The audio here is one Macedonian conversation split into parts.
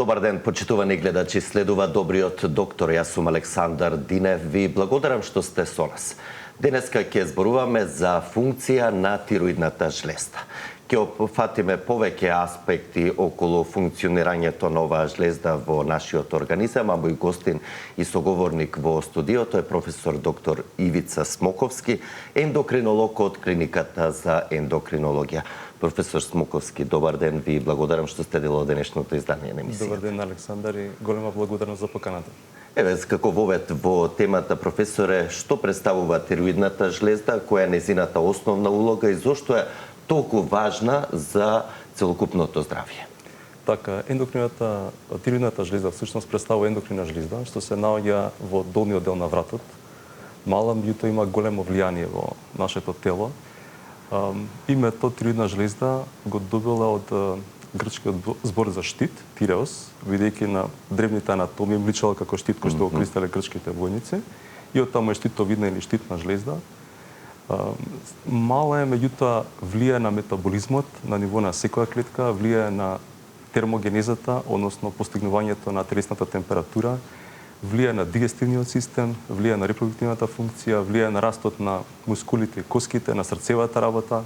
Добар ден, почитувани гледачи, следува Добриот доктор. Јас сум Александар Динев. Ви благодарам што сте со нас. Денеска ќе зборуваме за функција на тироидната жлезда. Ќе опфатиме повеќе аспекти околу функционирањето на оваа жлезда во нашиот организам, а мој гостин и соговорник во студиото е професор доктор Ивица Смоковски, ендокринолог од клиниката за ендокринологија. Професор Смоковски, добар ден, ви благодарам што сте дел од денешното издание на емисијата. Добар ден, Александар, и голема благодарност за поканата. Еве, како вовед во темата, професоре, што представува тироидната жлезда, која е незината основна улога и зошто е толку важна за целокупното здравје? Така, тироидната жлезда всушност представува ендокринна жлезда, што се наоѓа во долниот дел на вратот. Мала, меѓутоа има големо влијание во нашето тело. Името тироидна жлезда го добила од грчкиот збор за штит, тиреос, бидејќи на древните анатомија личала како штит кој што го користеле грчките војници, и од таму е штитовидна или штитна жлезда. Мала е, меѓутоа влијае на метаболизмот на ниво на секоја клетка, влијае на термогенезата, односно постигнувањето на телесната температура, влијае на дигестивниот систем, влијае на репродуктивната функција, влијае на растот на мускулите, коските, на срцевата работа,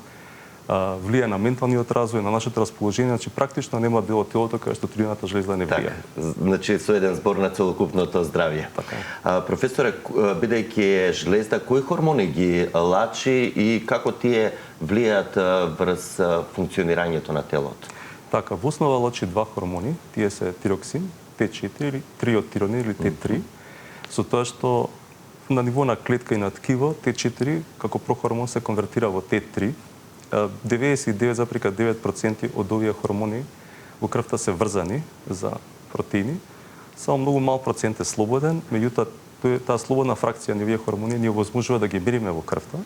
влијае на менталниот развој, на нашето расположение, значи практично нема дел од телото кај што тироидната жлезда не влијае. Значи со еден збор на целокупното здравје. Така. Професоре, бидејќи е жлезда, кои хормони ги лачи и како тие влијаат врз функционирањето на телото? Така, во основа лачи два хормони, тие се тироксин, Т4 или триотиронин или Т3, со тоа што на ниво на клетка и на ткиво Т4 како прохормон се конвертира во Т3. 99,9% од овие хормони во крвта се врзани за протеини, само многу мал процент е слободен, меѓутоа таа слободна фракција на овие хормони ни овозможува да ги мериме во крвта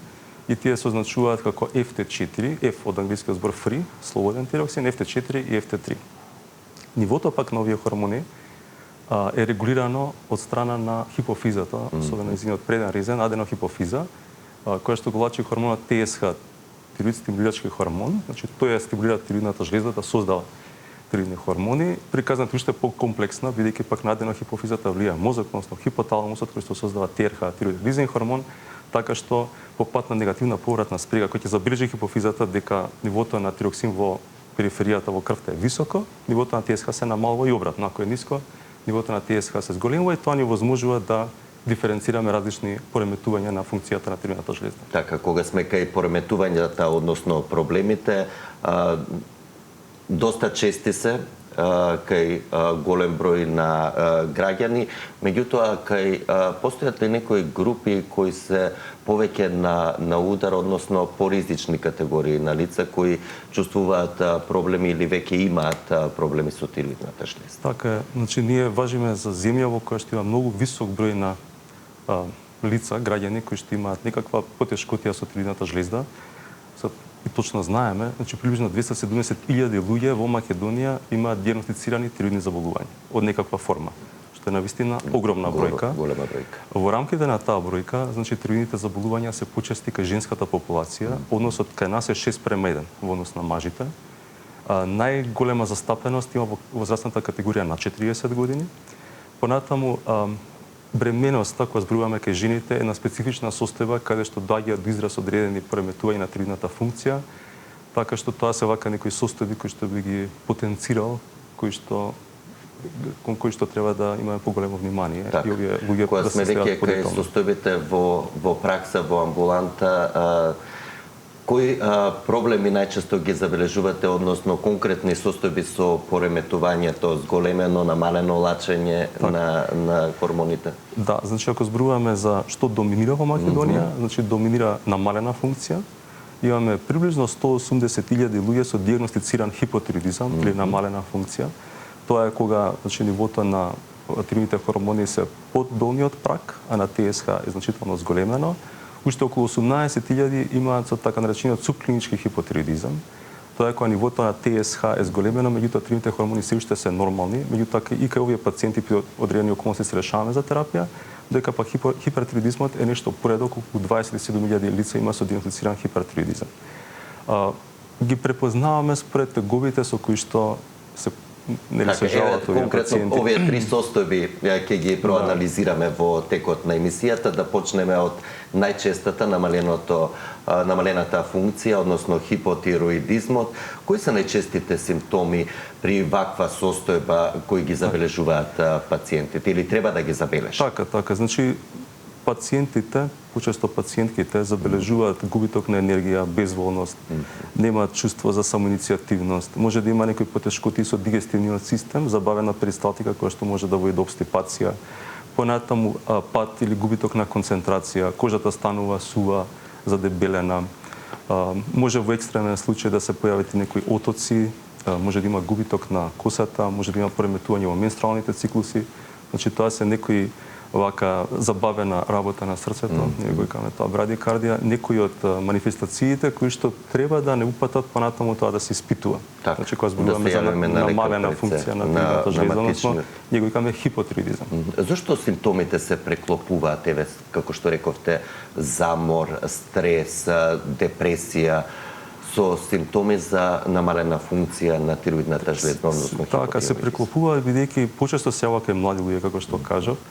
и тие се означуваат како FT4, F од англискиот збор free, слободен тироксин, FT4 и FT3. Нивото пак на овие хормони е регулирано од страна на хипофизата, особено незиниот преден резен, аденохипофиза, која што го лачи хормонот ТСХ, тироид стимулирачки хормон, значи тој ја стимулира тироидната жлезда да создава тироидни хормони, приказната уште покомплексна, бидејќи пак на аденохипофизата влијае мозок, односно хипоталамусот кој што создава ТРХ, тироид хормон, така што по пат на негативна повратна спрега кој ќе забележи хипофизата дека нивото на тироксин во периферијата во крвта е високо, нивото на ТСХ се намалува и обратно, ако е ниско, нивото на ТСХ се зголемува и тоа ни возможува да диференцираме различни пореметувања на функцијата на тироидната жлезда. Така, кога сме кај пореметувањата, односно проблемите, доста чести се кај голем број на граѓани, меѓутоа кај постојат ли некои групи кои се повеќе на удар, односно поризични категории на лица кои чувствуваат проблеми или веќе имаат проблеми со тироидната жлезда? Така, значи ние важиме за земја во која што има многу висок број на лица, граѓани кои што имаат некаква потешкотија со тироидната жлезда. И точно знаеме, значи приближно 270.000 луѓе во Македонија имаат дијагностицирани тироидни заболувања од некаква форма, што е навистина огромна бројка. Голема бројка. Во рамките на таа бројка, значи тироидните заболувања се почести кај женската популација, односот кај нас е 6:1 во однос на мажите. Најголема застапеност има во возрастната категорија на 40 години. Понатаму бременоста која зборуваме кај жените е на специфична состојба каде што доаѓаат до израз одредени пореметувања на тироидната функција, така што тоа се вака некои состојби кои што би ги потенцирал, кон кои што треба да имаме поголемо внимание. Так, и овие луѓе кога сме веќе кај состојбите во пракса, во амбуланта, кои проблеми најчесто ги забележувате, односно конкретни состојби со пореметувањето, зголемено, намалено лачење на хормоните? Да, значи ако зборуваме за што доминира во Македонија, значи доминира намалена функција. Имаме приближно 180.000 луѓе со дијагностициран хипотироидизам или намалена функција. Тоа е кога значи нивото на тироидните хормони се под долниот праг, а на ТСХ е значително зголемено. Уште околу 18.000 имаат со така наречениот субклинички хипотироидизам. Тоа е кога нивото на ТСХ е зголемено, меѓутоа тироидните хормони се уште се нормални, меѓутоа и кај овие пациенти при одредени околности се решаваме за терапија, дека пак хипертироидизмот е нешто поредок, околу 27.000 лица има со диагностициран хипертироидизам. Ги препознаваме според теговите со кои што се нели се жалат овие конкретно пациенти. овие три состојби ќе ги проанализираме во текот на емисијата, да почнеме од најчестата намалената функција, односно хипотироидизмот. Кои се најчестите симптоми при ваква состојба кои ги забележуваат пациентите или треба да ги забележат? Така. Значи, пациентите, почесто пациентките забележуваат губиток на енергија, безволност, немаат чувство за самоиницијативност, може да има некои потешкоти со дигестивниот систем, забавена перисталтика која што може да води до обстипација, понатаму пат или губиток на концентрација, кожата станува сува, задебелена, може во екстремен случај да се појават и некои отоци, може да има губиток на косата, може да има пореметување во менструалните циклуси, значи тоа се некои вака забавена работа на срцето, некој каме тоа брадикардија, некои од манифестациите кои што треба да не упатат понатаму тоа да се испитува. Значи кога зборуваме за намалена функција на тиреидната жлеза, односно некој каме хипотироидизам. Зошто симптомите се преклопуваат, еве како што рековте, замор, стрес, депресија, со симптоми за намалена функција на тироидната жлеза, односно така се преклопува бидејќи почесто се јавува кај млади луѓе, како што кажав,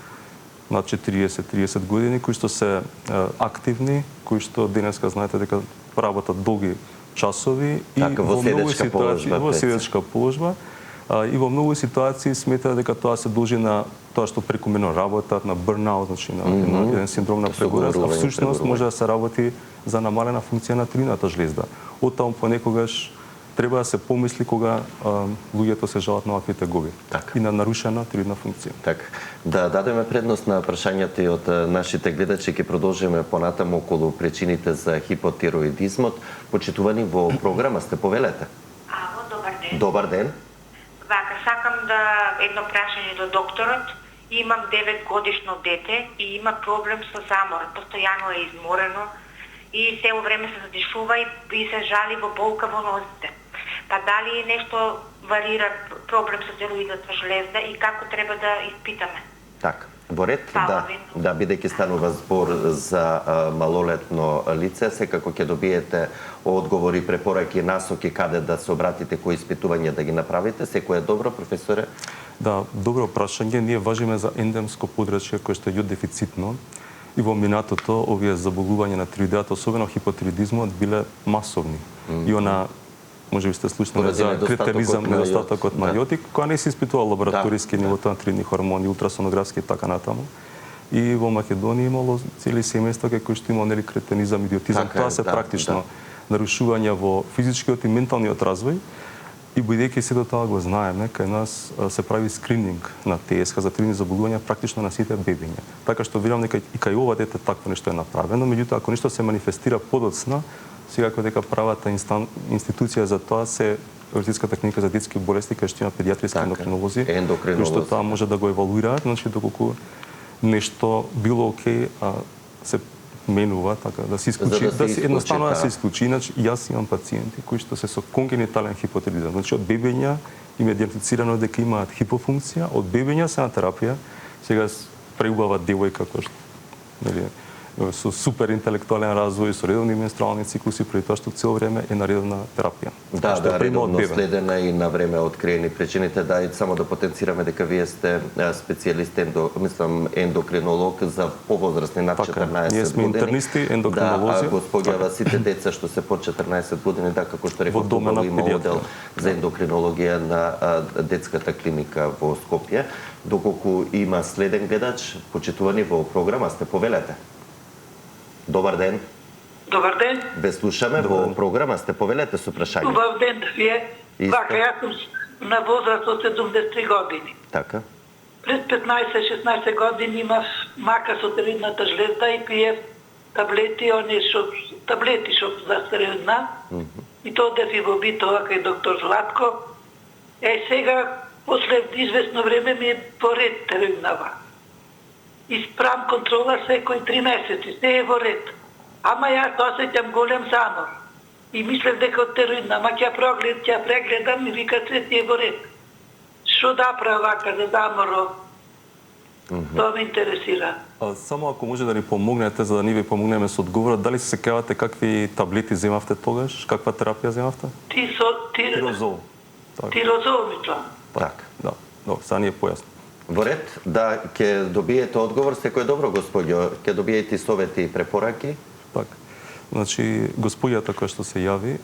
над 40-30 години, кои што се активни, кои што денеска знаете дека работат долги часови и во многу ситуации во седечка положба и во многу ситуации сметаат дека тоа се должи на тоа што прекомерно работат, на бурнаут, значи на еден синдром на прегореност, а всушност може да се работи за намалена функција на тироидната жлеза. Оттаму понекогаш треба да се помисли кога луѓето се жалат на вакви тегоби и на нарушена тироидна функција. Така. Да дадеме предност на прашањата и од нашите гледачи, ќе продолжиме понатаму околу причините за хипотироидизмот. Почитувани во програма сте, повелете. Добар ден. Добар ден. Вака, сакам да едно прашање до докторот. Имам 9 годишно дете и има проблем со замор. Постојано е изморено и цело време се задишува и се жали во болка во нозите. Па дали нешто варира проблем со тироидната жлеза и како треба да испитаме? Така. Во ред, ви. бидејќи станува збор за малолетно лице, секако ќе добиете одговори, препораки, насоки каде да се обратите, кои испитувања да ги направите. Секој е добро, професоре? Да, добро прашање. Ние важиме за ендемско подрачје кое што е јод дефицитно и во минатото овие заболувања на тироидот, особено хипотироидизмот, биле масовни. И она може би сте слушнали за кретенизам, недостатокот на јод, која не се испитува лабораториски нивото на тироидни хормони, ултрасонографски и така натаму. И во Македонија имало цели семејства кои што имало нели кретенизам, идиотизам. Тоа се практично нарушувања во физичкиот и менталниот развој. И бидејќи сето тоа го знаеме, кај нас се прави скрининг на ТСХ за тироидни заболувања практично на сите бебиња. Така што верувам дека и кај ова дете такво нешто е направено, меѓутоа ако нешто се манифестира подоцна, секако дека правата институција за тоа се Европската клиника за детски болести, кај што има педиатриски ендокринолози, кои што тоа може да го евалуираат, значи доколку нешто било окей, се менува, така да се исклучи, да се едноставно да се исклучи. Иначе јас имам пациенти кои што се со конгенитален хипотироидизам. Значи од бебења им е диагностицирано дека имаат хипофункција, од бебења се на терапија, сега преубава девојка која што нели со супер интелектуален развој, со редовни менструални циклуси, преди тоа што цело време е на редовна терапија. Редовно следена и на време откриени причините. И само да потенцираме дека вие сте специјалист, ендокринолог за повозрастни над 14 години. Ние сме интернисти, ендокринолози. Го споѓава сите деца што се под 14 години, како што реков, има оддел за ендокринологија на детската клиника во Скопје. Доколку има следен гледач, почитувани во програма сте, повелете. Добар ден. Добар ден. Ве слушаме во програма сте, повелете со прашање. Добар ден, вие. Вака, јас сум на возраст од 73 години. Така. Пред 15-16 години имав мака со тироидната жлеза и пиев таблети, таблети што за тироидна. И тоа дефибобитова кај доктор Златко. Сега, после известно време ми е поред тироиднава. Испрам контрола секој 3 месеци, се е во ред. Ама јас осеќам голем замор. И мислев дека од тироидна, ама ќе прегледам и вика се ти е во ред. Што да правам вака за заморот? Тоа ме интересира. Само ако може да ни помогнете, за да ни ви помогнеме со одговорот, дали се сеќавате какви таблети земавте тогаш? Каква терапија земавте? Тирозол. Так. Тирозол ми тоа. Така. Да, сега ни е појасно. Во ред, да ќе добиете одговор, секој добро, господјо, ќе добиете совети и препораки. Така. Значи, господјата која што се јави,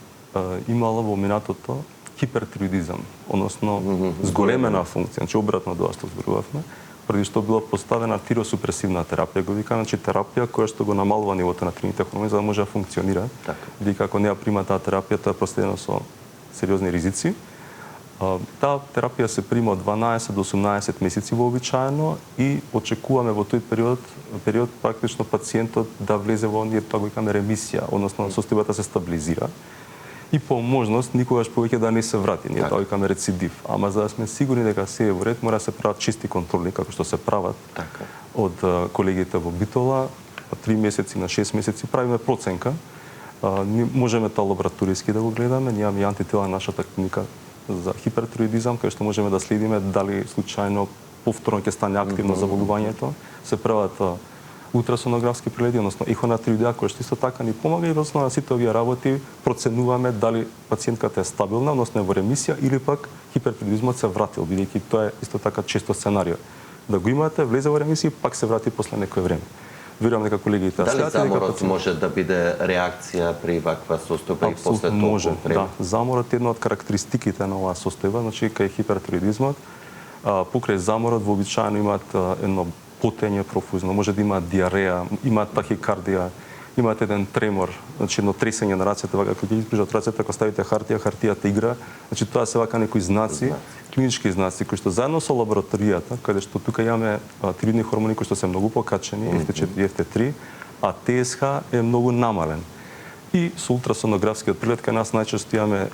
имала во минатото хипертироидизам, односно зголемена функција, значи обратно од ова што зборувавме, преди што била поставена тиросупресивна терапија, го вика, значи терапија која што го намалува нивото на тиреоидните хормони за да може да функционира. Бидејќи ако не ја прима таа терапија, тоа е проследено со сериозни ризици. Таа терапија се прима од 12 до 18 месеци вообичаено и очекуваме во тој период практично пациентот да влезе во оние, тоа го викаме ремисија, односно состојбата се стабилизира. И по можност никогаш повеќе да не се врати, ние тоа викаме рецидив. Ама за да сме сигурни дека се е во ред, мора да се прават чисти контроли како што се прават од колегите во Битола, 3 месеци на 6 месеци правиме проценка. Можеме тоа лабораториски да го гледаме, ние имаме антитела на нашата клиника за хипертироидизам, кај што можеме да следиме дали случајно повторно ќе стане активно заболувањето. Се прават ултрасонографски прегледи, односно ехо на тироидеа, кој што исто така ни помага и во основа на сите овие работи проценуваме дали пациентката е стабилна, односно е во ремисија или пак хипертироидизмот се вратил, бидејќи тоа е исто така често сценарио. Да го имате, влезе во ремисија, пак се врати после некој време. Верувам дека колегите дали заморот може да биде реакција при ваква состојба и после толку време? Да, заморот е една од карактеристиките на оваа состојба, значи кај хипертироидизмот, покрај заморот вообичаено имаат едно потење профузно, може да имаат диареја, имаат тахикардија, имаат еден тремор, значи едно тресење на рацете, вака кога ги изближат рацете, ако ставите хартијата игра, значи тоа се вака некои знаци, клинички знаци кои што заедно со лабораторијата, каде што тука имаме тироидни хормони кои што се многу покачени, FT4 и FT3, а ТСХ е многу намален. И со ултрасонографскиот преглед кај нас најчесто имаме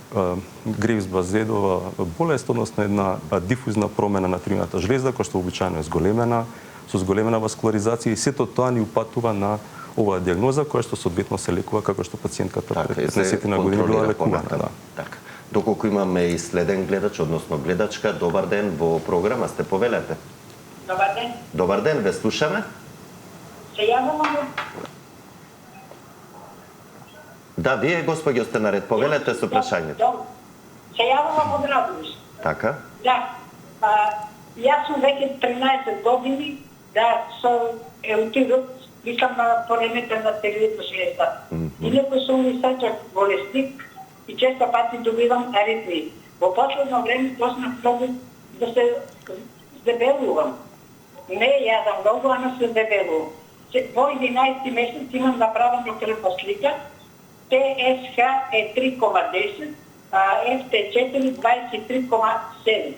Грейвс-Базедова болест, односно една дифузна промена на тироидната жлезда, која што обичаено е зголемена, со зголемена васкуларизација и сето тоа ни упатува на оваа диагноза која што соодветно се лекува како што пациентката пред 15 години била лекувана. Така. Доколку имаме и следен гледач, односно гледачка, добар ден во програма, сте повелете. Добар ден. Добар ден, ве слушаме. Се јавувам. Да, вие, господјо, сте наред, повелете со прашањето. Се јавувам од Радовиш. Така? Да. Јас сум веќе 13 години да со еутирот мислам на поремета на тироидна жлезда. Инаку сум и сачак болесник и често пати добивам аритмии. Во последно време почнав многу да се здебелувам. Не јадам многу, ама се здебелувам. Во 11 месец имам направено крвна слика, ТСХ е 3,10, а FT4 23,7.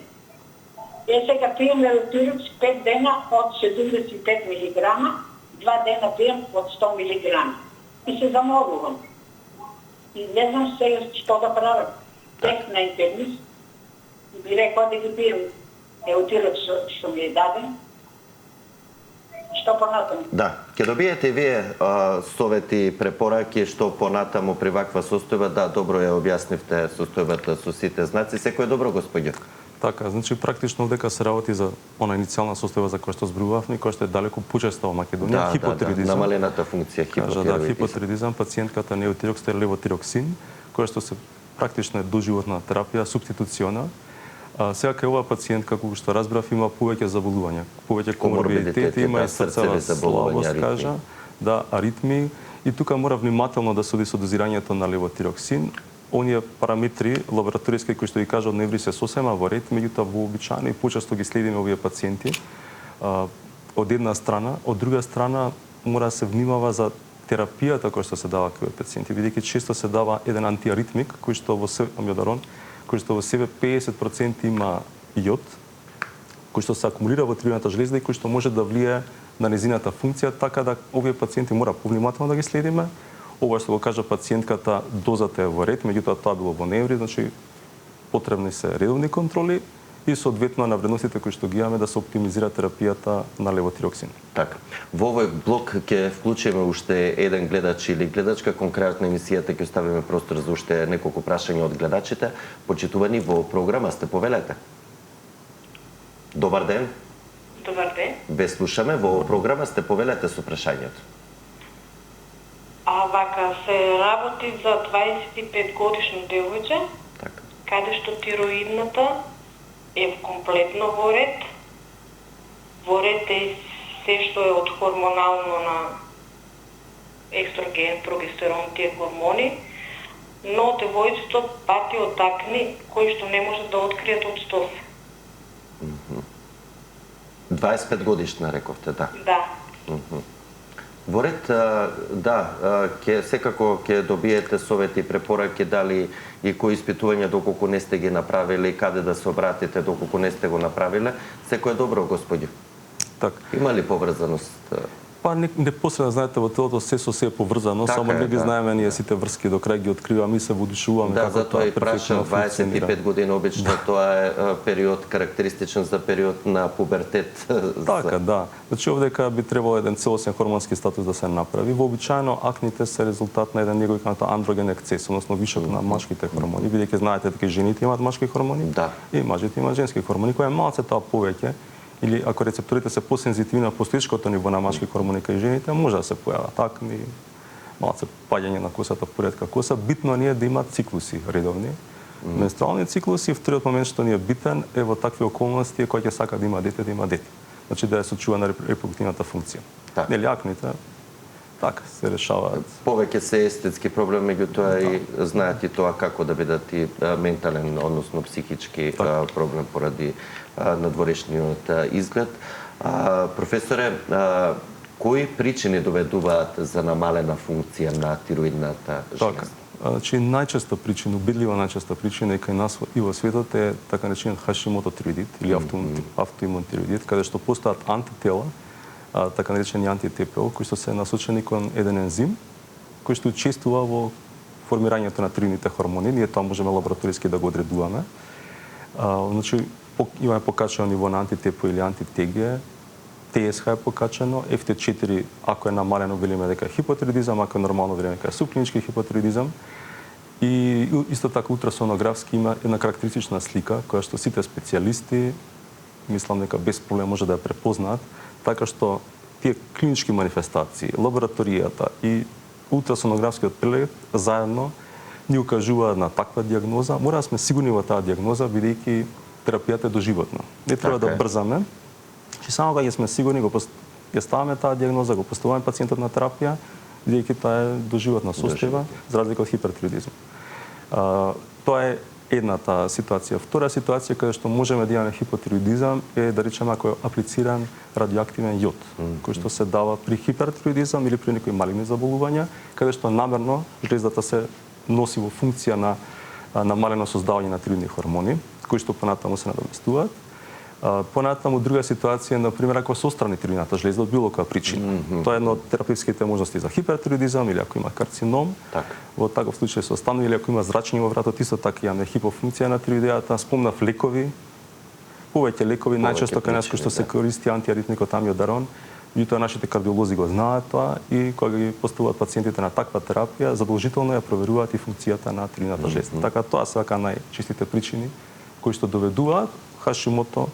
Сега пием еутирот 5 дена од 75 мг, 2 дена пием од 100 мг. И се заморувам. И не знам сега што да правам. Тек на интернист би рекла да ги пием еутирот што ми е даден. Што понатаму? Да, ќе добиете вие совети и препораки што понатаму при ваква состојба. Да, добро ја објаснивте состојбата со сите знаци. Секој е добро, господјо. Така, значи практично овдека се работи за она иницијална состојба за која што зборувавме, која што е далеко почеста во Македонија, хипотироидизам. Намалената функција хипотироидизам. Да, хипотироидизам, пациентката не еутирокстер левотироксин, која што се практично е доживотна терапија, субституциона. Сега кај оваа пациентка, кога што разбрав, има повеќе заболувања, повеќе коморбидитети, има и срцева слабост, кажа, да, аритмии, и тука мора внимателно да се оди со дозирањето на левотироксин. Оние параметри лабораториски кои што ги кажа од неври се сосема во ред, меѓутоа вообичаено и почесто ги следиме овие пациенти. Од една страна, од друга страна мора да се внимава за терапијата која што се дава кај пациенти, бидејќи често се дава еден антиаритмик кој што во себе амиодарон, кој што во себе 50% има јод, кој што се акумулира во тироидната жлезда и кој што може да влие на незината функција, така да овие пациенти мора повнимателно да ги следиме. Ова што го кажа пациентката, дозата е во ред, меѓутоа тоа било во неври, значи потребни се редовни контроли и соодветно на вредностите кои што ги имаме да се оптимизира терапијата на левотироксин. Така. Во овој блок ќе вклучиме уште еден гледач или гледачка, конкретно емисијата ќе оставиме простор за уште неколку прашања од гледачите. Почитувани, во програма сте, повелете. Добар ден. Добар ден. Ве слушаме, во програма сте, повелете со прашањето. Вака се работи за 25 годишно девојче, така, каде што тироидната е комплетно во ред. Во ред е се што е од хормонално на екстроген, прогестерон, тие хормони, но девојцето пати од акни кои што не можат да откријат од што се. 25 годишна рековте, да. Да. Во ред, ќе секако ќе добиете совети и препораки дали и кои испитувања доколку не сте ги направиле, каде да се обратите доколку не сте го направиле. Секој е добро, господи. Так. Има ли поврзаност? Па непосредно знаете во телото се со се е поврзано, Така само е, не ги да. знаеме ние сите врски до крај ги откриваме и се водушуваме Да, како затоа и перфектно прашав 25 функционира. години обично тоа е период карактеристичен за период на пубертет. Така, да. Значи овдека би требало еден целосен хормонски статус да се направи. Вообичаено акните се резултат на еден негови андроген ексцес, односно вишок на машките хормони. Бидејќи знаете дека жените имаат машки хормони, Да. и мажите имаат женски хормони, кои е малце тоа повеќе, или ако рецепторите се посензитивни на постоечкото ниво на машки хормони кај жените, може да се појават акни, малце паѓање на косата, поретка коса. Битно ни е да имаат циклуси редовни. Менструални циклуси, вториот момент што ни е битен е во такви околности кој ќе сака да има дете, да има дете. Значи да е сочувана репродуктивната функција. Така. Нели акните така се решаваат. Повеќе се естетски проблем, меѓутоа и знаат и тоа како да бидат и ментален, односно психички проблем поради надворешниот изглед. Професоре, кои причини доведуваат за намалена функција на тироидната Така. жлезда? Значи најчеста причина, убедливо најчеста причина и кај нас и во светот е така наречениот Хашимото тироидит или автоимун тироидит, каде што постојат антитела, така наречени антитепел, кои што се насочени кон еден ензим, кој што учествува во формирањето на тироидните хормони. Ние тоа можеме лабораториски да го одредуваме. Значи, имаме покачено ниво на антитепо или антитегија, ТСХ е покачено, FT4 ако е намалено велиме дека е хипотироидизам, ако е нормално велиме дека е субклинички хипотироидизам. И исто така ултрасонографски има една карактеристична слика која што сите специјалисти мислам дека без проблем може да ја препознаат, така што тие клинички манифестации, лабораторијата и ултрасонографскиот преглед заедно ни укажуваат на таква диагноза. Мора да сме сигурни во таа диагноза, бидејќи терапијата е доживотна. Не треба да брзаме. Че само кога сме сигурни ја ставаме таа диагноза, го поставуваме пациентот на терапија, бидејќи таа е доживотна состојба, за разлика од хипертироидизм. Тоа е едната ситуација. Втора ситуација каде што можеме да имаме хипотироидизам е, да речеме, ако е аплициран радиоактивен јод, кој што се дава при хипертироидизам или при некои малигни заболувања, каде што намерно жлездата се носи во функција на намалено создавање на тироидни хормони, кои што понатаму се надоместуваат. Понатаму друга ситуација, например, ако се острани тироидната жлезда од било која причина. Тоа е една од терапевтските можности за хипертироидизам или ако има карцином. Во таков случај се останува, или ако има зрачење во вратот, исто така имаме хипофункција на тироидејата. Спомнав лекови, повеќе лекови, најчесто кај нас кои што се користи антиаритмикот амиодарон. Меѓутоа нашите кардиолози го знаат тоа и кога ги поставуваат пациентите на таква терапија, задолжително ја проверуваат и функцијата на тироидната жлезда. Така тоа се вака најчистите причини кои што доведуваат Хашимото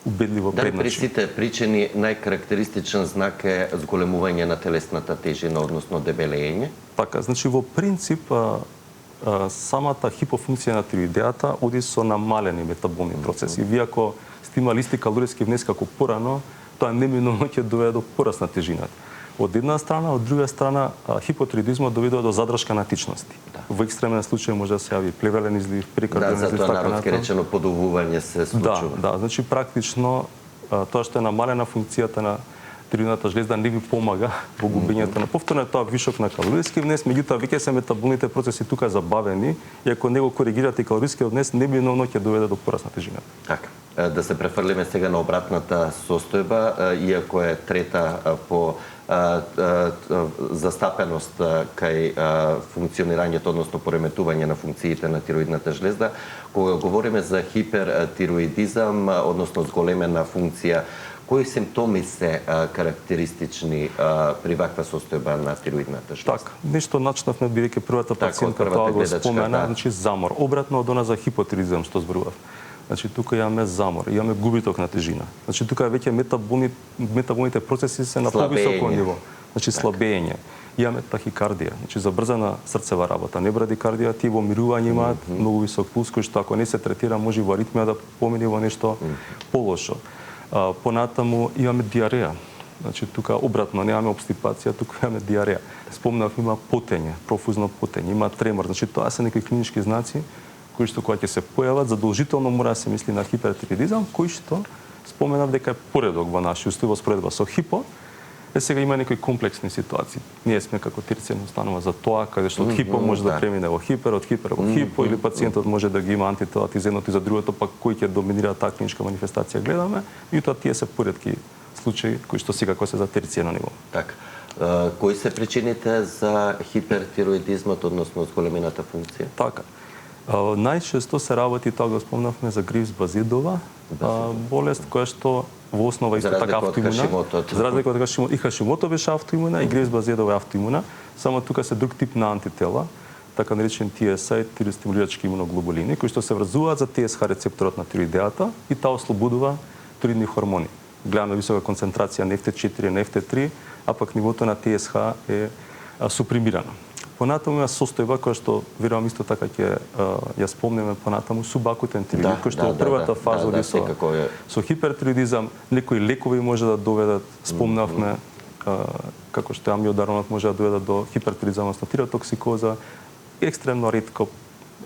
убедливо предначи. Дали при сите причини најкарактеристичен знак е зголемување на телесната тежина, односно дебелење? Така, значи во принцип самата хипофункција на тироидејата оди со намалени метаболни процеси. Вие ако сте имали исти калориски внес како порано, тоа неминовно ќе доведе до пораст на тежината. Од една страна, од друга страна, хипотироидизмот доведува до задршка на тичности. Во екстремен случај може да се јави плеврален излив, прекардиален излив, затоа народски речено подувување се случува. Да, значи практично тоа што е намалена функцијата на тироидната жлезда не ви помага во губењето на повторно тоа вишок на калориски внес, меѓутоа веќе се метаболните процеси тука забавени и ако не го коригирате калорискиот внес, неминовно ќе доведе до пораст на тежината. Така. Да се префрлиме сега на обратната состојба, иако е трета по застапеност кај функционирањето, односно пореметување на функциите на тироидната жлезда. Кога говориме за хипертироидизам, односно зголемена функција, кои симптоми се карактеристични при ваква состојба на тироидната жлезда? Така, нешто начнавме бидејќи првата пациентка тоа го спомена, значи замор. Обратно од она за хипотироидизам што зборував. Значи тука имаме замор, имаме губиток на тежина. Значи тука веќе метаболните процеси се на повисоко ниво. значи слабење. Имаме тахикардија, значи забрзана срцева работа, не брадикардија, тие во мирување имаат многу висок пулс, кој што ако не се третира може и во аритмија да помине во нешто полошо. Понатаму имаме диареја. Значи тука обратно, немаме обстипација, тука имаме диареја. Спомнав, има потење, профузно потење, има тремор. Значи тоа се некои клинички знаци кои што кога ќе се појават, задолжително мора да се мисли на хипертиридизам, кој што споменав дека е поредок во нашиот устој во споредба со хипо. Сега има некои комплексни ситуации. Ние сме како терцијарна установа за тоа, каде што од хипо може да премине во хипер, од хипер во хипо, или пациентот може да ги има антитела и за едното и за другото, пак кој ќе доминира таа клиничка манифестација гледаме, и тоа тие се поретки случаи кои што секако се за терцијарно ниво. Така. Кои се причините за хипертироидизмот, односно зголемената функција? Така. Најчесто се работи, тоа го спомнавме, за Грифс-Базидова, болест која што во основа исто така автоимуна. За разлика од Хашимото, и Хашимото беше автоимуна, и Грифс-Базидова е автоимуна, само тука се друг тип на антитела, така наречен TSH, тиростимулирачки имуноглобулини, кои што се врзуваат за TSH рецепторот на тироидеата и таа ослободува тироидни хормони. Гледаме висока концентрација на FT4 и на FT3, а пак нивото на TSH е супримирано. Понатаму има состојба која што верувам исто така ќе ја спомнеме понатаму, субакутен тироидит, кој што во првата фаза со хипертироидизам некои лекови може да доведат, спомнавме како што амиодаронот може да доведат до хипертироидизам, односно тиротоксикоза, екстремно ретко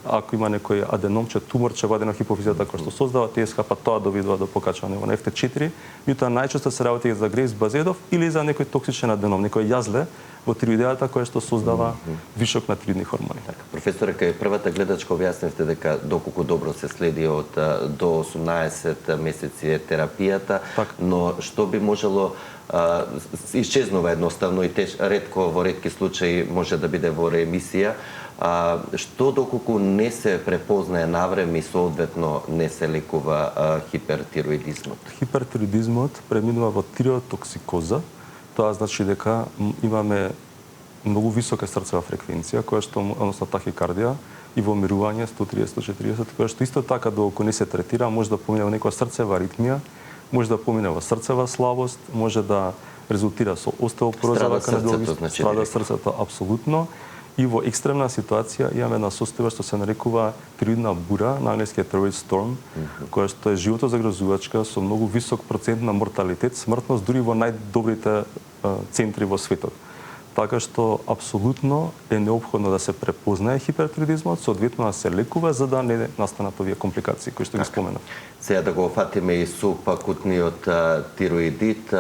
ако има некој аденомче, туморче во аденохипофизијата кој што создава ТСХ, па тоа доведува до покачување во FT4, меѓутоа најчесто се работи за Грифс-Базидов или за некој токсичен аденом, некој јазле во тироидеата која што создава вишок на тироидни хормони. Професоре, кај првата гледачка објаснивте дека доколку добро се следи од до 18 месеци е терапијата, но што би можело исчезнува едноставно и ретко во ретки случаи може да биде во ремисија. Што доколку не се препознае навреме и соодветно не се лекува хипертироидизмот? Хипертироидизмот преминува во тиротоксикоза. Тоа значи дека имаме многу висока срцева фреквенција, која што, односно тахикардија, и во мирување 130-140, која што исто така доколку не се третира, може да помине во некоја срцева аритмија, може да помине во срцева слабост, може да резултира со остеопороза на каналите, страда срцето апсолутно. И во екстремна ситуација имаме една состојба што се нарекува тироидна бура, на англиски thyroid storm, која што е животозагрозувачка со многу висок процент на морталитет, смртност дури во најдобрите центри во светот. Така што апсолутно е неопходно да се препознае хипертироидизмот, соодветно да се лекува за да не настанат овие компликации кои што ги споменав. Сега да го фатиме и субакутниот тироидит,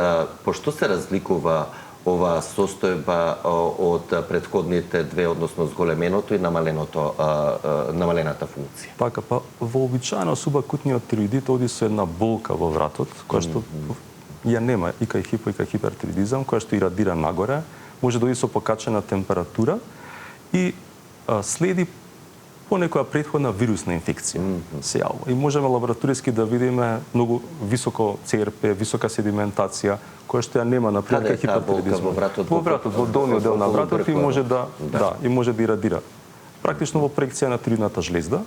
пошто се разликува ова состојба од претходните две, односно зголеменото и намалената функција? Така, па вообичаено субакутниот тироидит оди со една болка во вратот, која што ја нема и кај хипо и кај хипертироидизам, која што ирадира нагоре, може да оди со покачена температура и следи по некоја претходна вирусна инфекција се јавува. И можеме лабораториски да видиме многу високо CRP, висока седиментација, која што ја нема на пример кај хипертироидизмот. Во вратот, во долниот дел на вратот и може да ирадира. Практично во проекција на тироидната жлезда.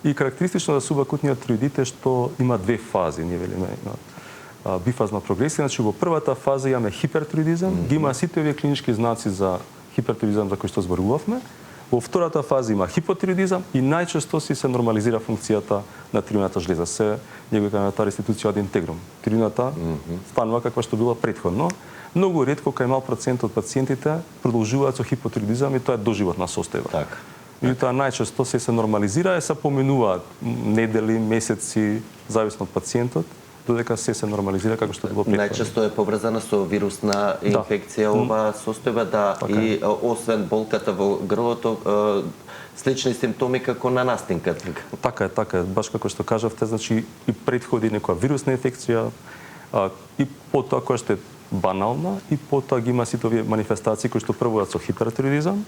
И карактеристично за субакутниот тироидит е што има две фази, ние велиме бифазна прогресија, значи во првата фаза имаме хипертироидизам, ги има сите овие клинички знаци за хипертироидизам за кои што зборувавме. Во втората фаза има хипотироидизам и најчесто се нормализира функцијата на тироидната жлеза. Ние го кажаме таа реституција од интегрум. Тироидната станува каква што била претходно. Многу ретко кај мал процент од пациентите продолжуваат со хипотироидизам и тоа е доживотна состојба. Така. И тоа најчесто се нормализира и се поминуваат недели, месеци, зависно од пациентот, додека се нормализира како што било претходно. Најчесто е поврзана со вирусна инфекција оваа состојба, и освен болката во грлото, слични симптоми како на настинката. Така е, баш како што кажавте, значи и претходи некоја вирусна инфекција, и потоа која што е банална, и потоа ги има сите овие манифестации кои што прво со хипертироидизам,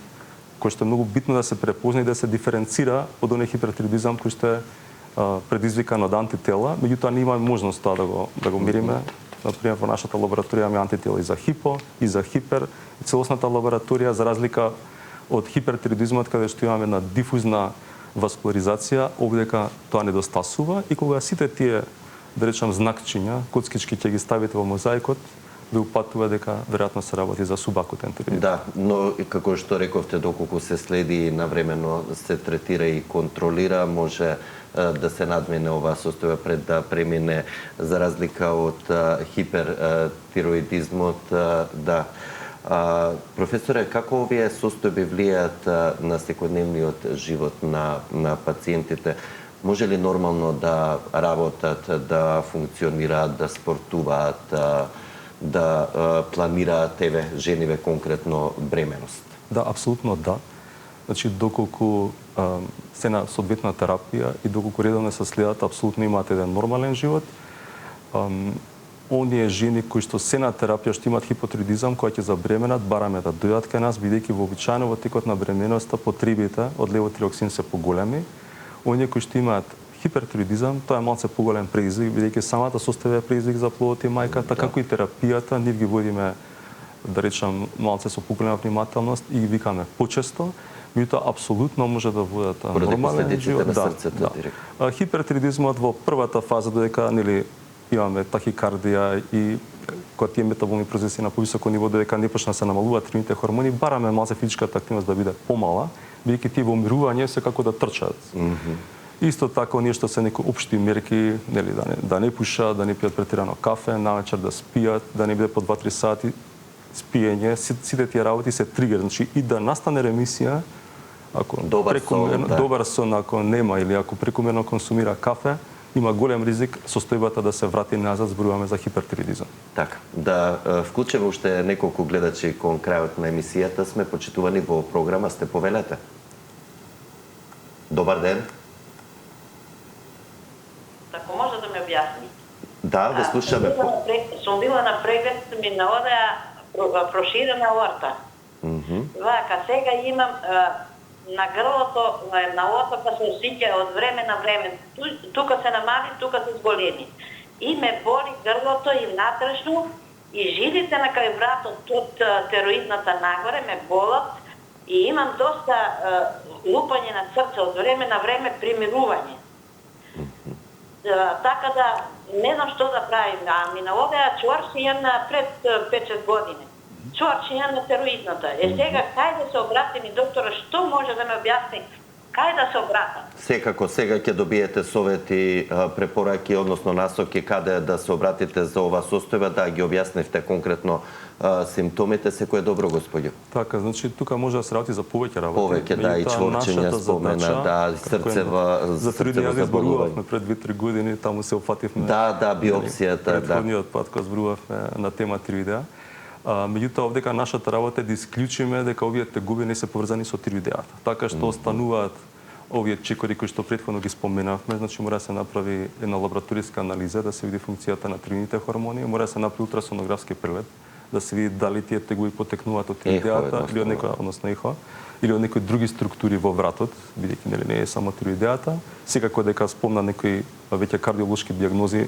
кој што е многу битно да се препозна и да се диференцира од оној хипертироидизам кој што е предизвикан од антитела, меѓутоа не имаме можност тоа да го мериме. Например, во нашата лабораторија имаме антитела и за хипо, и за хипер, и целосната лабораторија, за разлика од хипертироидизмот, каде што имаме на дифузна васкуларизација, овдека тоа недостасува и кога сите тие, да речам, знакчиња, коцкички ќе ги ставите во мозаикот, ви упатува дека веројатно се работи за субакутен тироидит. Да, но и како што рековте, доколку се следи и навремено се третира и контролира, може да се надмине оваа состојба пред да премине, за разлика од хипертироидизмот. Да. Професоре, како овие состојби влијаат на секојдневниот живот на пациентите? Може ли нормално да работат, да функционираат, да спортуваат, да планираат жениве конкретно бременост? Да, апсолутно да. Значи, доколку се на соодветна терапија и доколку редовно се следат, апсолутно имаат еден нормален живот. Оние жени кои што се на терапија, што имаат хипотироидизам, кои ќе забременат, бараме да дојдат кај нас, бидејќи вообичаено во текот на бременоста потребите од левотироксин се поголеми. Оние кои што имаат хипертироидизам, тоа е малце поголем преизвик, бидејќи самата состојба е преизвик за плодот и мајката, како и терапијата, ние ги водиме, да речам, малце со поголема внимателност и ги викаме почесто, меѓутоа апсолутно може да водат нормален живот. На срцето, директно. Хипертироидизмот во првата фаза, додека имаме тахикардија и кога тие метаболни процеси на повисоко ниво, додека не почна се намалуваат тироидните хормони, бараме малце физичката активност да биде помала, бидејќи тие во умирување се како да трчат. Исто така, оние што се некои општи мерки, да не пушат, да не пијат претерано кафе, навечер да спијат, да не биде по 2-3 сати спиење, сите тие работи се тригер, значи и да настане ремисија, ако добар сон, ако нема или ако прекомерно консумира кафе, има голем ризик состојбата да се врати назад, зборуваме за хипертироидизам. Така, да вклучиме уште неколку гледачи кон крајот на емисијата. Сме почитувани во програма, сте повелете. Добар ден. Ако може да ме објасни. Да, да слушаме. Сум била на преглед, ми наодеа проширена орта. Вака, сега имам на грлото, на отопа се осиќа од време на време. Тука се намали, тука се зголеми. И ме боли грлото и внатрешно, и жилите на крај вратот од тероидната нагоре ме болат и имам доста лупање на срце од време на време, примирување. Така да, не знам што да правим. Ми наодеа чоршија пред 5-6 години. Чоршија на тероидната. Сега, кај да се обратим и доктора, што може да ме објасни? Кај да се обратам? Секако, сега ќе добиете совети, препораки, односно насоки каде да се обратите за оваа состојба, да ги објаснивте конкретно симптомите, секој е добро, господјо. Така, значи тука може да се работи за повеќе работи. Повеќе, да, и чворчења спомена, да, срцева зборувавме пред 2-3 години, таму се опфативме. Да, биопсијата, да. Претходниот пат кога зборувавме на тема тироидеа. Меѓутоа, овдека нашата работа е да исклучиме дека овие тегоби не се поврзани со тироидеата. Така што остануваат овие чекори кои што претходно ги споменавме, значи мора да се направи една лабораториска анализа, да се види функцијата на тироидните хормони, мора да се направи ултрасонографски преглед, да се види дали тие тегоби потекнуваат од тироидеата или од некоја, односно ехо, или од некои други структури во вратот, бидејќи не е само тироидеата. Секако дека спомна некои веќе кардиолошки дијагнози,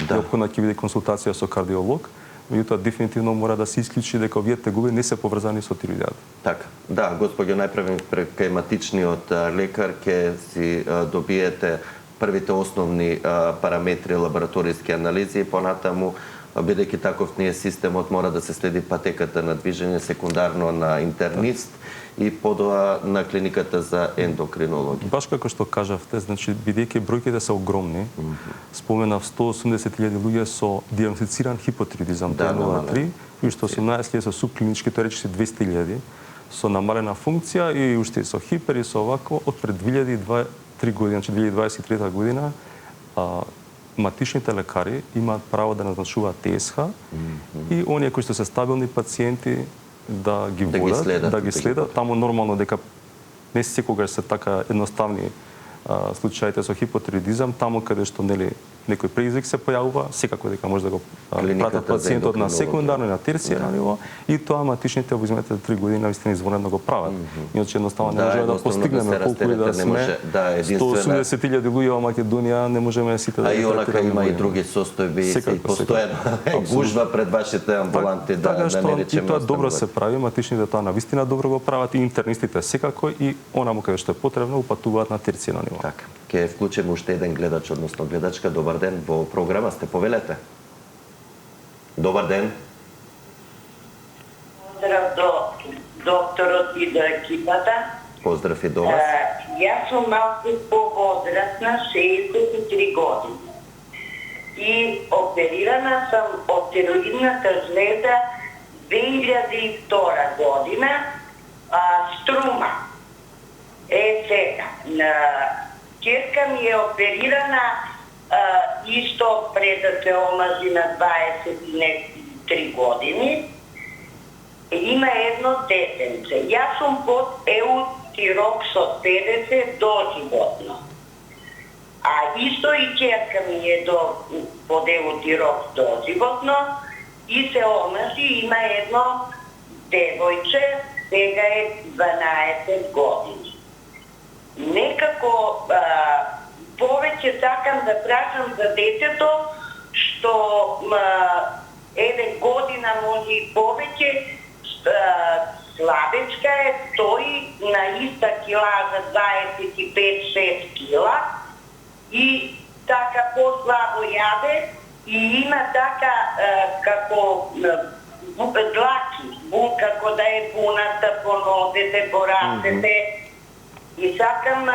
неопходна ќе биде консултација со кардиолог. Меѓутоа дефинитивно мора да се исклучи дека овие тегоби не се поврзани со тироидеата. Така. Да, господјо, најпрв кај матичниот лекар ќе си добиете првите основни параметри лабораториски анализи и понатаму, бидејќи таков не е системот, мора да се следи патеката на движење секундарно на интернист и подоа на клиниката за ендокринологија. Баш како што кажавте, значи бидејќи бројките се огромни, споменав 180.000 луѓе со диагностициран хипотироидизам Т03 и уште 18.000 со субклинички, тоа речиси 200.000 со намалена функција и уште со хипер и со овако од пред 2023 година, значи 2023 година, матичните лекари имаат право да назначуваат ТСХ и оние кои што се стабилни пациенти да ги водат, да ги следат. Таму нормално дека не секогаш се така едноставни случаите со хипотироидизам, таму каде што некој преизвик се појавува, секако дека може да го пратат пациентот на секундарно и на терцијарно ниво и тоа матичните во изминатите 3 години навистина извонредно го прават. Иначе едноставно не можеме да постигнеме колку и да сме 180.000 луѓе во Македонија, не можеме сите да ги третираме. А и онака има и други состојби и постојано гужва пред вашите амбуланти да не речеме. И тоа добро се прави, матичните тоа навистина добро го прават и интернистите секако и онаму каде што е потребно упатуваат на терцијарно ниво. Така. Ќе вклучиме уште еден гледач, односно гледачка. Добар ден, во програма сте, повелете. Добар ден. Поздрав до докторот и до екипата. Поздрав и до вас. Јас сум малку повозрастна, 63 години. И оперирана сам од тироидната жлеза 2002 година, струма. Сега, ќерка ми е оперирана исто пред да се омажи на 23 години. Има едно детенце. Јас сум под еутироксот 50 доживотно. А исто и ќерка ми е под еутирокс доживотно и се омажи, има едно девојче, сега е 12 години. Некако повеќе сакам да прашам за детето, што година може и повеќе, слабечка е, стои на иста килажа 25-6 кила и така по-слабо јаде и има така како длаки, како да е буната по нозете, по рацете. И сакам,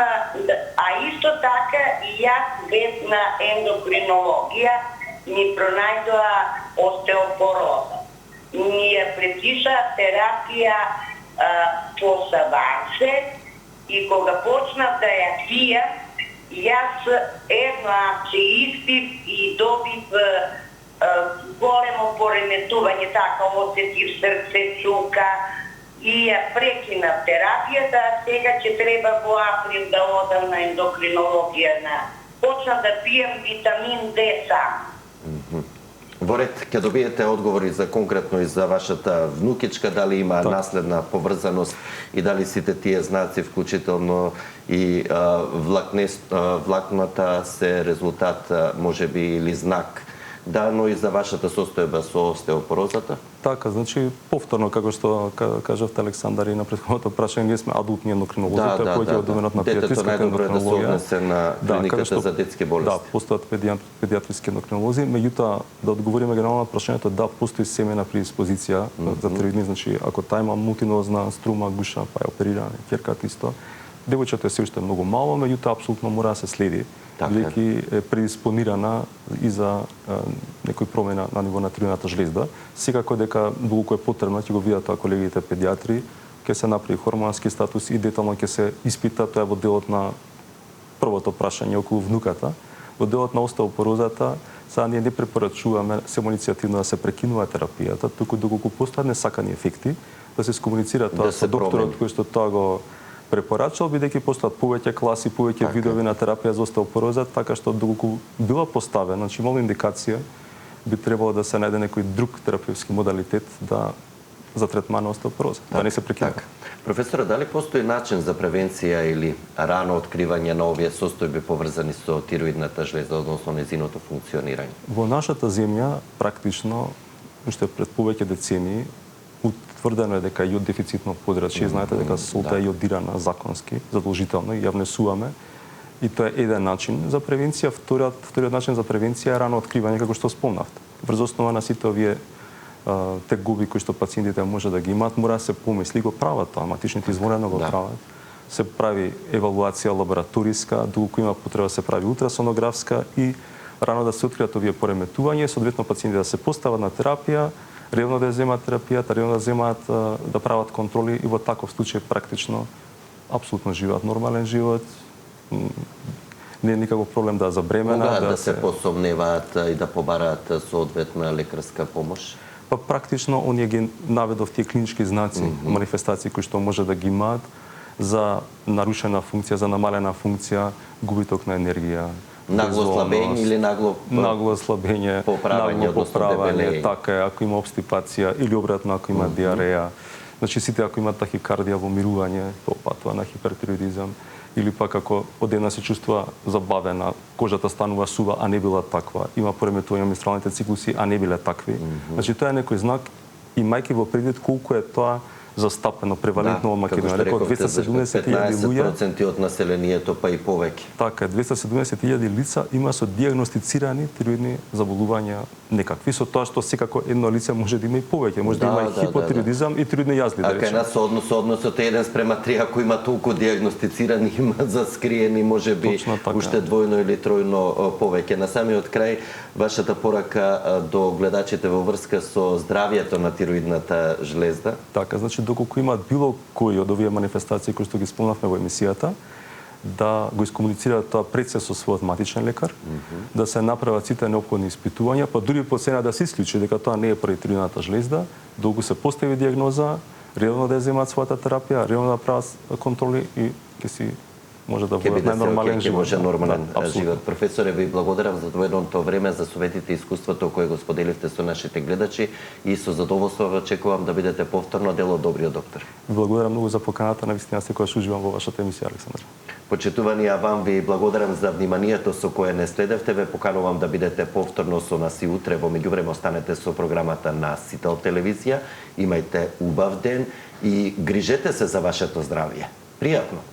а исто така и јас без на ендокринологија ми пронајдоа остеопороза. Ми ја предпиша терапија по савансе и кога почнав да ја пијам, јас едно апче испив и добив големо пореметување, така осетив срце, чука и ја прекинав терапијата, сега ќе треба во април да одам на ендокринологија. Почнав да пијам витамин D сам. Во ред, ќе добиете одговори за конкретно и за вашата внукичка, дали има наследна поврзаност и дали сите тие знаци, вклучително и влакната, се резултат, можеби, или знак, да, но и за вашата состојба со остеопорозата? Така, значи, повторно, како што кажавте Александар и на претходното прашање, ние сме адултни ендокринолози, тоа е повеќе од доменот на педиатриската ендокринологија. Детето најдобро е да се однесе на клиниката за детски болести. Да, постојат педиатриски ендокринолози, меѓутоа, да одговориме генерално на прашањето, да, постои семена предиспозиција за тироидни, значи, ако таа има мултинозна струма, гуша, па е оперирана, ќерката исто. Девојчето е се уште многу мало, меѓутоа апсолутно мора да се следи, бидејќи е предиспонирана и за некој промена на ниво на тироидната жлезда. Секако дека доколку е потребно, ќе го видат тоа колегите педиатри, ќе се направи хормонски статус и детално ќе се испита, тоа е во делот на првото прашање околу внуката. Во делот на остеопорозата, сега ние не препорачуваме самоиницијативно да се прекинува терапијата, туку доколку постојат несакани ефекти, да се скомуницира тоа со докторот кој што тоа го препорачал, бидејќи постојат повеќе класи, повеќе видови на терапија за остеопороза, така што доколку била поставена, значи имало индикација, би требало да се најде некој друг терапевски модалитет за третман на остеопороза, да не се прекинува. Професоре, дали постои начин за превенција или рано откривање на овие состојби поврзани со тироидната жлеза, односно незиното функционирање? Во нашата земја, практично, уште пред повеќе децении, утврдено е дека јод дефицитно подрачје, знаете дека солта е јодирана законски, задолжително и ја внесуваме. И тоа е еден начин за превенција. Вториот начин за превенција е рано откривање, како што спомнавте. Врз основа на сите овие тегоби кои што пациентите може да ги имаат, мора да се помисли, го прават тоа, матичните изворено го прават. Се прави евалуација лабораториска, доколку има потреба се прави ултрасонографска и рано да се откријат овие пореметувања, соодветно пациентите да се постават на терапија, ревно да земаат терапијата, ревно да земаат да прават контроли и во таков случај практично апсолутно живеат нормален живот. Не е никаков проблем да забремена, кога да се посомневаат и да побараат соодветна лекарска помош? Па практично оние ги наведов тие клинички знаци, манифестации кои што може да ги имаат за нарушена функција, за намалена функција, губиток на енергија, нагло слабење или нагло слабење, нагло поправање, така е, ако има обстипација или обратно ако има диареја. Значи сите ако имаат тахикардија, вомирување, тоа патува на хипертироидизам, или пак ако од една се чувствува забавена, кожата станува сува, а не била таква, има пореметување на менструалните циклуси, а не биле такви. Значи тоа е некој знак, имајќи во предвид колку е тоа застапено превалентно во Македонија. Реков 270.000 луѓе. 15% од населението, па и повеќе. Така, 270.000 лица има со диагностицирани тироидни заболувања некакви, со тоа што секако едно лице може да има и повеќе, може да има и хипотироидизам и тироидни јазди, да речеме. Кај нас односот е 1:3, ако има толку диагностицирани, има заскриени, може би уште двојно или тројно повеќе. На самиот крај, вашата порака до гледачите во врска со здравјето на тироидната жлезда? Така, значи доколку имаат било кои од овие манифестации кои што ги спомнавме во емисијата, да го искомуницираат тоа пред се со својот матичен лекар, да се направат сите неопходни испитувања, па дури по цена да се исклучи дека тоа не е поради тироидната жлезда, долго се постави диагноза, редовно да земаат својата терапија, редовно да прават контроли и ќе си може да водат најнормален живот. Може нормален живот. Професоре, ви благодарам за доведеното време, за советите и искуството кое го споделивте со нашите гледачи и со задоволство ве очекувам да бидете повторно дел од Добриот доктор. Благодарам многу за поканата, навистина секогаш уживам во вашата емисија, Александар. Почитувани, а вам ви благодарам за вниманието со кое не следевте. Ве поканувам да бидете повторно со нас и утре. Во меѓувреме останете со програмата на Сител телевизија. Имајте убав ден и грижете се за вашето здравје. Пријатно!